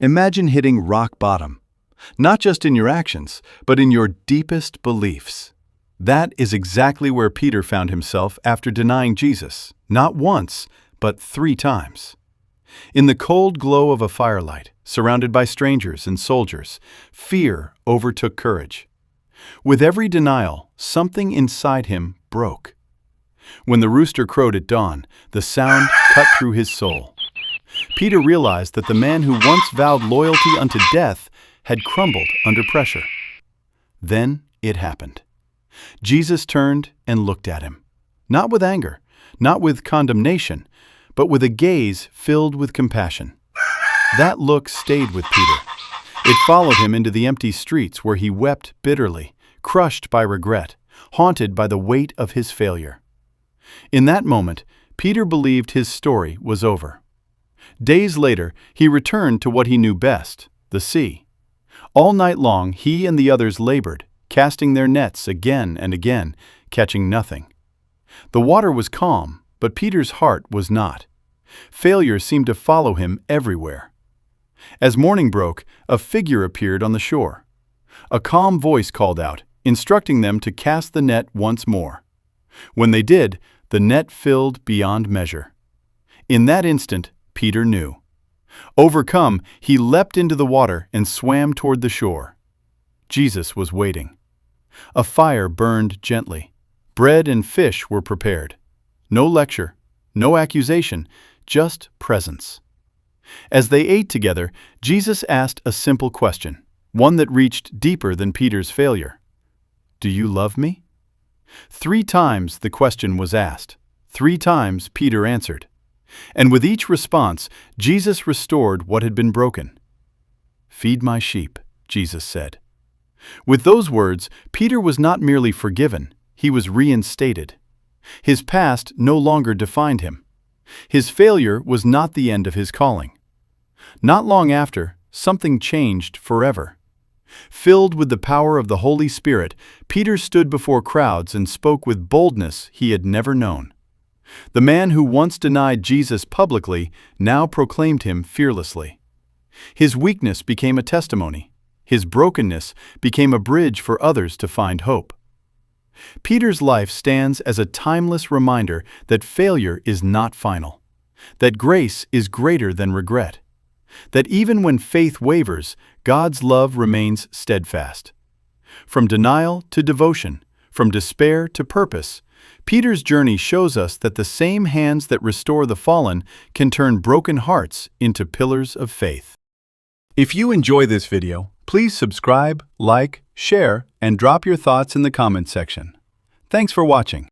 Imagine hitting rock bottom, not just in your actions, but in your deepest beliefs. That is exactly where Peter found himself after denying Jesus, not once, but 3 times. In the cold glow of a firelight, surrounded by strangers and soldiers, fear overtook courage. With every denial, something inside him broke. When the rooster crowed at dawn, the sound cut through his soul. Peter realized that the man who once vowed loyalty unto death had crumbled under pressure. Then it happened. Jesus turned and looked at him, not with anger, not with condemnation, but with a gaze filled with compassion. That look stayed with Peter. It followed him into the empty streets where he wept bitterly, crushed by regret, haunted by the weight of his failure. In that moment, Peter believed his story was over. Days later, he returned to what he knew best, the sea. All night long, he and the others labored, casting their nets again and again, catching nothing. The water was calm, but Peter's heart was not. Failure seemed to follow him everywhere. As morning broke, a figure appeared on the shore. A calm voice called out, instructing them to cast the net once more. When they did, the net filled beyond measure. In that instant, Peter knew. Overcome, he leapt into the water and swam toward the shore. Jesus was waiting. A fire burned gently. Bread and fish were prepared. No lecture, no accusation, just presence. As they ate together, Jesus asked a simple question, one that reached deeper than Peter's failure. Do you love me? 3 times the question was asked. 3 times Peter answered. And with each response, Jesus restored what had been broken. Feed my sheep, Jesus said. With those words, Peter was not merely forgiven, he was reinstated. His past no longer defined him. His failure was not the end of his calling. Not long after, something changed forever. Filled with the power of the Holy Spirit, Peter stood before crowds and spoke with boldness he had never known. The man who once denied Jesus publicly now proclaimed him fearlessly. His weakness became a testimony. His brokenness became a bridge for others to find hope. Peter's life stands as a timeless reminder that failure is not final, that grace is greater than regret, that even when faith wavers, God's love remains steadfast. From denial to devotion, from despair to purpose, Peter's journey shows us that the same hands that restore the fallen can turn broken hearts into pillars of faith. If you enjoy this video, please subscribe, like, share, and drop your thoughts in the comment section. Thanks for watching.